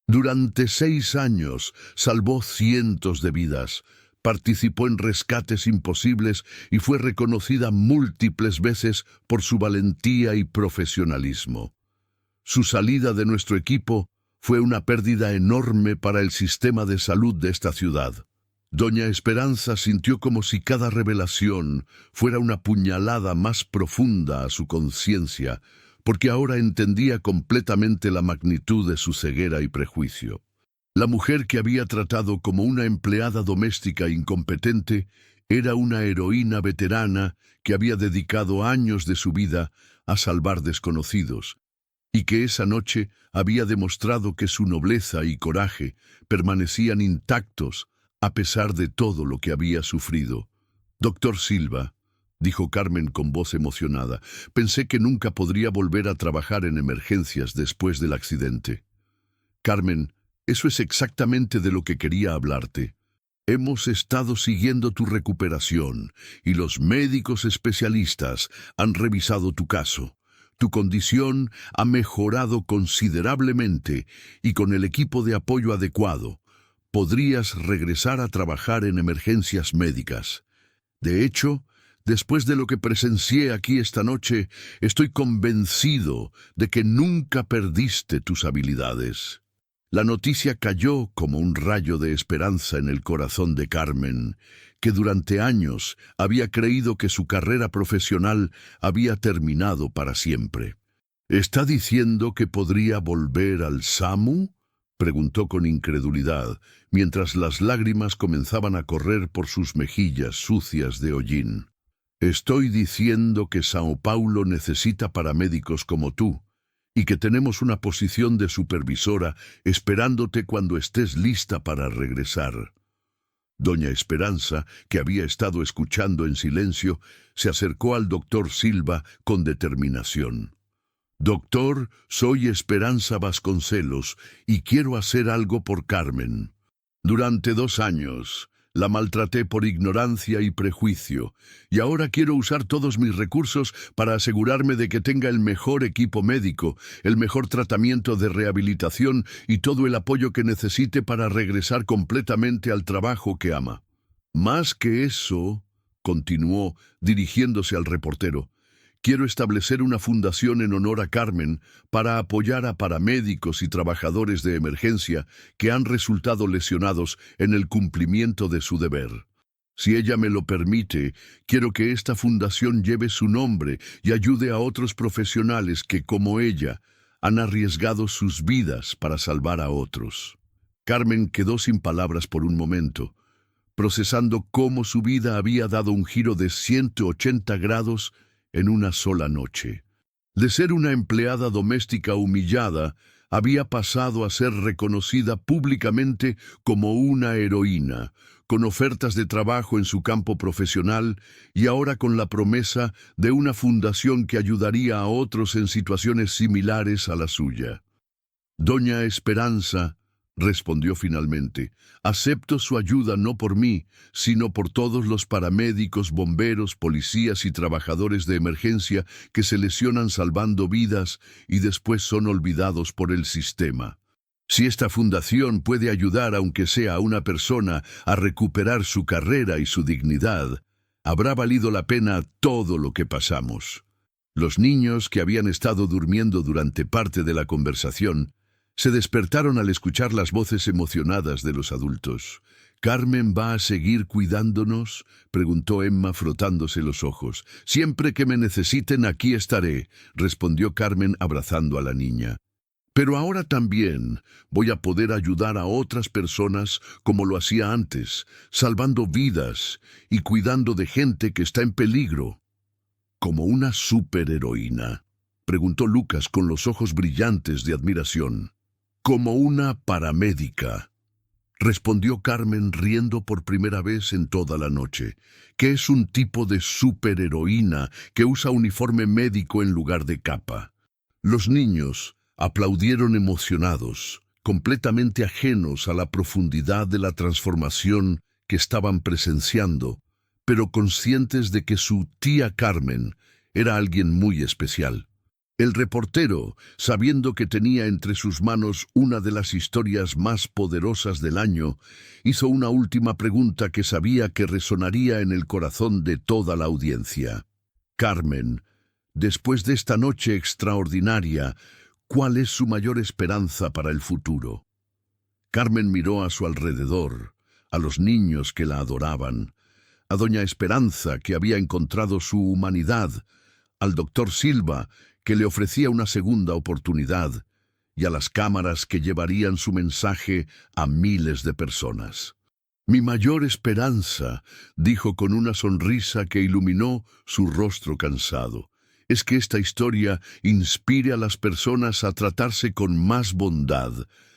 Durante 6 años salvó cientos de vidas, participó en rescates imposibles y fue reconocida múltiples veces por su valentía y profesionalismo. Su salida de nuestro equipo fue una pérdida enorme para el sistema de salud de esta ciudad». Doña Esperanza sintió como si cada revelación fuera una puñalada más profunda a su conciencia, porque ahora entendía completamente la magnitud de su ceguera y prejuicio. La mujer que había tratado como una empleada doméstica incompetente era una heroína veterana que había dedicado años de su vida a salvar desconocidos, y que esa noche había demostrado que su nobleza y coraje permanecían intactos a pesar de todo lo que había sufrido. «Doctor Silva», dijo Carmen con voz emocionada, «pensé que nunca podría volver a trabajar en emergencias después del accidente». «Carmen, eso es exactamente de lo que quería hablarte. Hemos estado siguiendo tu recuperación y los médicos especialistas han revisado tu caso. Tu condición ha mejorado considerablemente y con el equipo de apoyo adecuado podrías regresar a trabajar en emergencias médicas. De hecho, después de lo que presencié aquí esta noche, estoy convencido de que nunca perdiste tus habilidades». La noticia cayó como un rayo de esperanza en el corazón de Carmen, que durante años había creído que su carrera profesional había terminado para siempre. «¿Está diciendo que podría volver al SAMU?», preguntó con incredulidad, mientras las lágrimas comenzaban a correr por sus mejillas sucias de hollín. Estoy diciendo que Sao Paulo necesita paramédicos como tú, y que tenemos una posición de supervisora esperándote cuando estés lista para regresar. Doña Esperanza, que había estado escuchando en silencio, se acercó al doctor Silva con determinación. «Doctor, soy Esperanza Vasconcelos y quiero hacer algo por Carmen. Durante 2 años la maltraté por ignorancia y prejuicio, y ahora quiero usar todos mis recursos para asegurarme de que tenga el mejor equipo médico, el mejor tratamiento de rehabilitación y todo el apoyo que necesite para regresar completamente al trabajo que ama. Más que eso», continuó, dirigiéndose al reportero, «quiero establecer una fundación en honor a Carmen para apoyar a paramédicos y trabajadores de emergencia que han resultado lesionados en el cumplimiento de su deber. Si ella me lo permite, quiero que esta fundación lleve su nombre y ayude a otros profesionales que, como ella, han arriesgado sus vidas para salvar a otros». Carmen quedó sin palabras por un momento, procesando cómo su vida había dado un giro de 180 grados en una sola noche. De ser una empleada doméstica humillada, había pasado a ser reconocida públicamente como una heroína, con ofertas de trabajo en su campo profesional y ahora con la promesa de una fundación que ayudaría a otros en situaciones similares a la suya. «Doña Esperanza», respondió finalmente, «acepto su ayuda no por mí, sino por todos los paramédicos, bomberos, policías y trabajadores de emergencia que se lesionan salvando vidas y después son olvidados por el sistema. Si esta fundación puede ayudar, aunque sea a una persona, a recuperar su carrera y su dignidad, habrá valido la pena todo lo que pasamos». Los niños, que habían estado durmiendo durante parte de la conversación, se despertaron al escuchar las voces emocionadas de los adultos. «¿Carmen va a seguir cuidándonos?», preguntó Emma frotándose los ojos. «Siempre que me necesiten, aquí estaré», respondió Carmen abrazando a la niña. «Pero ahora también voy a poder ayudar a otras personas como lo hacía antes, salvando vidas y cuidando de gente que está en peligro». «¿Como una superheroína?», preguntó Lucas con los ojos brillantes de admiración. «Como una paramédica», respondió Carmen riendo por primera vez en toda la noche, que es un tipo de superheroína que usa uniforme médico en lugar de capa. Los niños aplaudieron emocionados, completamente ajenos a la profundidad de la transformación que estaban presenciando, pero conscientes de que su tía Carmen era alguien muy especial. El reportero, sabiendo que tenía entre sus manos una de las historias más poderosas del año, hizo una última pregunta que sabía que resonaría en el corazón de toda la audiencia. «Carmen, después de esta noche extraordinaria, ¿cuál es su mayor esperanza para el futuro?». Carmen miró a su alrededor, a los niños que la adoraban, a doña Esperanza, que había encontrado su humanidad, al doctor Silva, que le ofrecía una segunda oportunidad, y a las cámaras que llevarían su mensaje a miles de personas. «Mi mayor esperanza», dijo con una sonrisa que iluminó su rostro cansado, «es que esta historia inspire a las personas a tratarse con más bondad,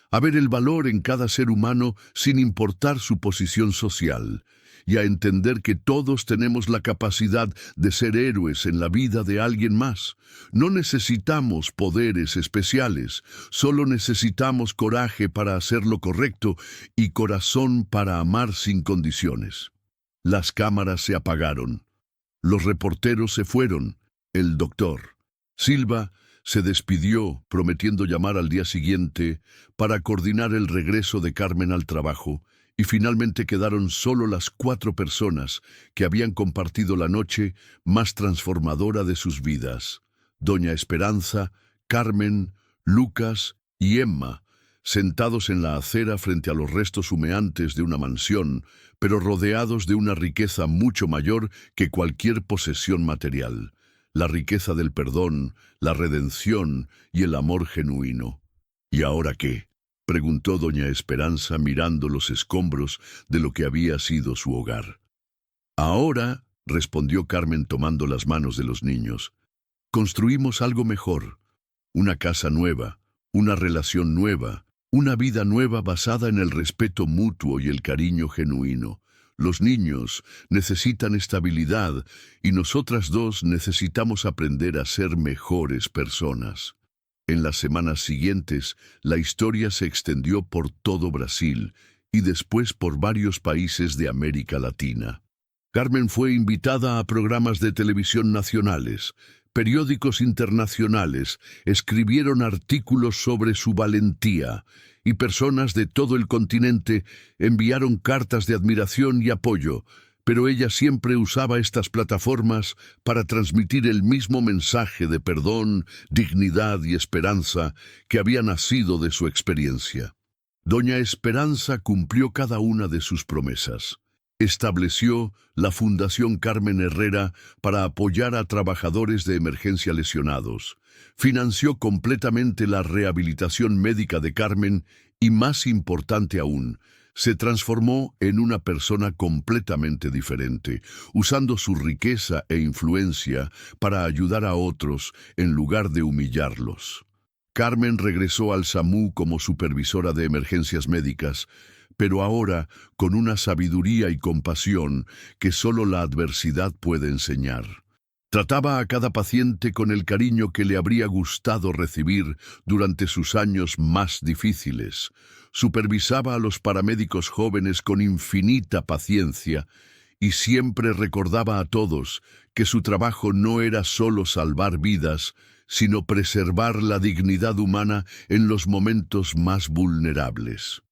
a ver el valor en cada ser humano sin importar su posición social, y a entender que todos tenemos la capacidad de ser héroes en la vida de alguien más. No necesitamos poderes especiales, solo necesitamos coraje para hacer lo correcto y corazón para amar sin condiciones». Las cámaras se apagaron. Los reporteros se fueron. El doctor Silva se despidió, prometiendo llamar al día siguiente para coordinar el regreso de Carmen al trabajo, y finalmente quedaron solo las 4 personas que habían compartido la noche más transformadora de sus vidas: doña Esperanza, Carmen, Lucas y Emma, sentados en la acera frente a los restos humeantes de una mansión, pero rodeados de una riqueza mucho mayor que cualquier posesión material: la riqueza del perdón, la redención y el amor genuino. ¿Y ahora qué? preguntó doña Esperanza mirando los escombros de lo que había sido su hogar. Ahora, respondió Carmen tomando las manos de los niños, construimos algo mejor, una casa nueva, una relación nueva, una vida nueva basada en el respeto mutuo y el cariño genuino. Los niños necesitan estabilidad y nosotras dos necesitamos aprender a ser mejores personas. En las semanas siguientes, la historia se extendió por todo Brasil y después por varios países de América Latina. Carmen fue invitada a programas de televisión nacionales. Periódicos internacionales escribieron artículos sobre su valentía y personas de todo el continente enviaron cartas de admiración y apoyo, pero ella siempre usaba estas plataformas para transmitir el mismo mensaje de perdón, dignidad y esperanza que había nacido de su experiencia. Doña Esperanza cumplió cada una de sus promesas. Estableció la Fundación Carmen Herrera para apoyar a trabajadores de emergencia lesionados. Financió completamente la rehabilitación médica de Carmen y, más importante aún, se transformó en una persona completamente diferente, usando su riqueza e influencia para ayudar a otros en lugar de humillarlos. Carmen regresó al SAMU como supervisora de emergencias médicas, pero ahora con una sabiduría y compasión que solo la adversidad puede enseñar. Trataba a cada paciente con el cariño que le habría gustado recibir durante sus años más difíciles. Supervisaba a los paramédicos jóvenes con infinita paciencia y siempre recordaba a todos que su trabajo no era solo salvar vidas, sino preservar la dignidad humana en los momentos más vulnerables.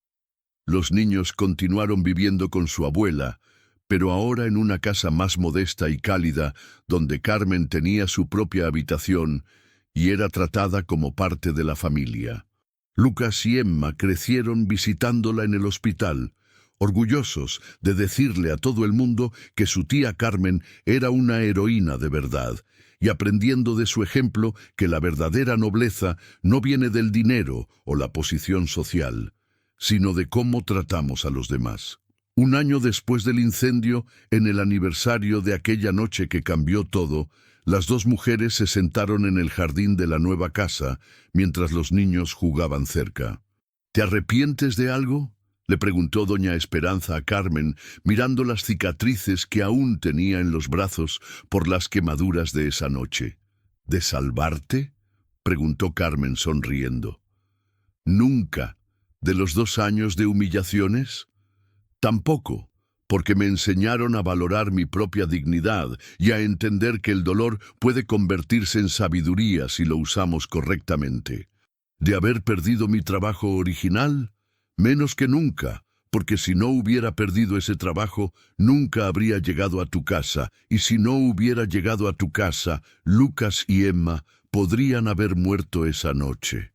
Los niños continuaron viviendo con su abuela, pero ahora en una casa más modesta y cálida, donde Carmen tenía su propia habitación y era tratada como parte de la familia. Lucas y Emma crecieron visitándola en el hospital, orgullosos de decirle a todo el mundo que su tía Carmen era una heroína de verdad, y aprendiendo de su ejemplo que la verdadera nobleza no viene del dinero o la posición social, sino de cómo tratamos a los demás. Un año después del incendio, en el aniversario de aquella noche que cambió todo, las dos mujeres se sentaron en el jardín de la nueva casa, mientras los niños jugaban cerca. ¿Te arrepientes de algo?, le preguntó doña Esperanza a Carmen, mirando las cicatrices que aún tenía en los brazos por las quemaduras de esa noche. ¿De salvarte?, preguntó Carmen sonriendo. Nunca. ¿De los 2 años de humillaciones? Tampoco, porque me enseñaron a valorar mi propia dignidad y a entender que el dolor puede convertirse en sabiduría si lo usamos correctamente. ¿De haber perdido mi trabajo original? Menos que nunca, porque si no hubiera perdido ese trabajo, nunca habría llegado a tu casa, y si no hubiera llegado a tu casa, Lucas y Emma podrían haber muerto esa noche.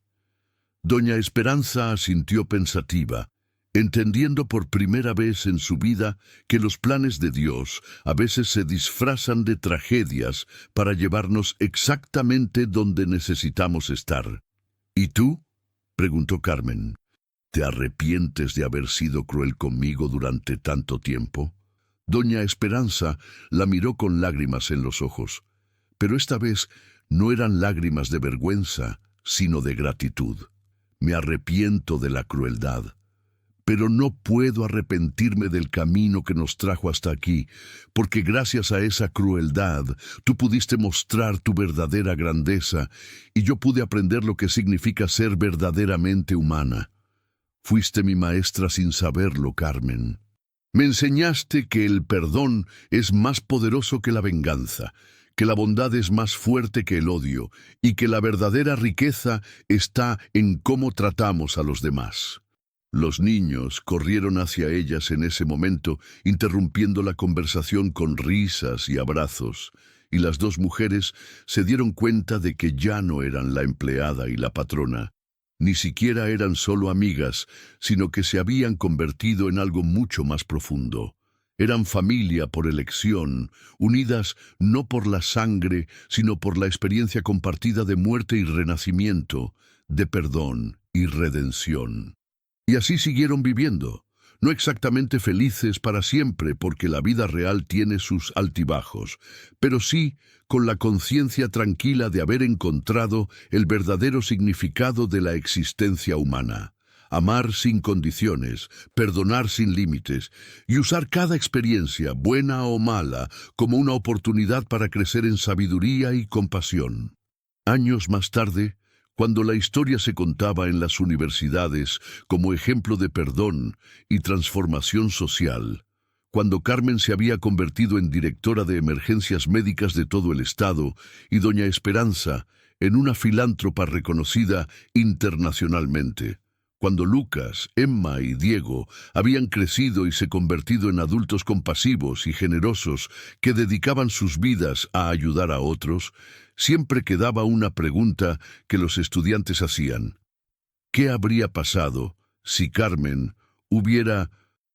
Doña Esperanza asintió pensativa, entendiendo por primera vez en su vida que los planes de Dios a veces se disfrazan de tragedias para llevarnos exactamente donde necesitamos estar. ¿Y tú?, preguntó Carmen. ¿Te arrepientes de haber sido cruel conmigo durante tanto tiempo? Doña Esperanza la miró con lágrimas en los ojos, pero esta vez no eran lágrimas de vergüenza, sino de gratitud. Me arrepiento de la crueldad, pero no puedo arrepentirme del camino que nos trajo hasta aquí, porque gracias a esa crueldad tú pudiste mostrar tu verdadera grandeza y yo pude aprender lo que significa ser verdaderamente humana. Fuiste mi maestra sin saberlo, Carmen. Me enseñaste que el perdón es más poderoso que la venganza, que la bondad es más fuerte que el odio y que la verdadera riqueza está en cómo tratamos a los demás. Los niños corrieron hacia ellas en ese momento, interrumpiendo la conversación con risas y abrazos, y las dos mujeres se dieron cuenta de que ya no eran la empleada y la patrona. Ni siquiera eran solo amigas, sino que se habían convertido en algo mucho más profundo. Eran familia por elección, unidas no por la sangre, sino por la experiencia compartida de muerte y renacimiento, de perdón y redención. Y así siguieron viviendo, no exactamente felices para siempre, porque la vida real tiene sus altibajos, pero sí con la conciencia tranquila de haber encontrado el verdadero significado de la existencia humana. Amar sin condiciones, perdonar sin límites y usar cada experiencia, buena o mala, como una oportunidad para crecer en sabiduría y compasión. Años más tarde, cuando la historia se contaba en las universidades como ejemplo de perdón y transformación social, cuando Carmen se había convertido en directora de emergencias médicas de todo el estado y doña Esperanza en una filántropa reconocida internacionalmente, cuando Lucas, Emma y Diego habían crecido y se convertido en adultos compasivos y generosos que dedicaban sus vidas a ayudar a otros, siempre quedaba una pregunta que los estudiantes hacían. ¿Qué habría pasado si Carmen hubiera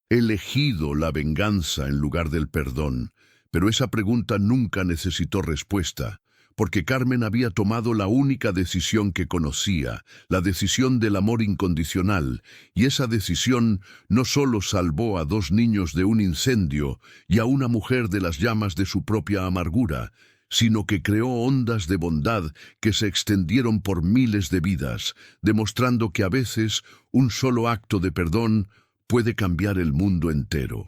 elegido la venganza en lugar del perdón? Pero esa pregunta nunca necesitó respuesta, porque Carmen había tomado la única decisión que conocía, la decisión del amor incondicional, y esa decisión no solo salvó a 2 niños de un incendio y a una mujer de las llamas de su propia amargura, sino que creó ondas de bondad que se extendieron por miles de vidas, demostrando que a veces un solo acto de perdón puede cambiar el mundo entero.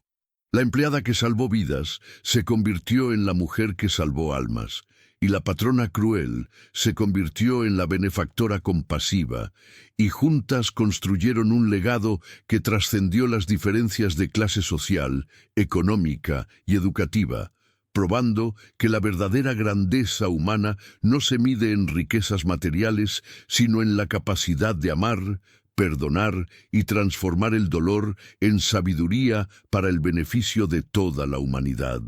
La empleada que salvó vidas se convirtió en la mujer que salvó almas, y la patrona cruel se convirtió en la benefactora compasiva, y juntas construyeron un legado que trascendió las diferencias de clase social, económica y educativa, probando que la verdadera grandeza humana no se mide en riquezas materiales, sino en la capacidad de amar, perdonar y transformar el dolor en sabiduría para el beneficio de toda la humanidad.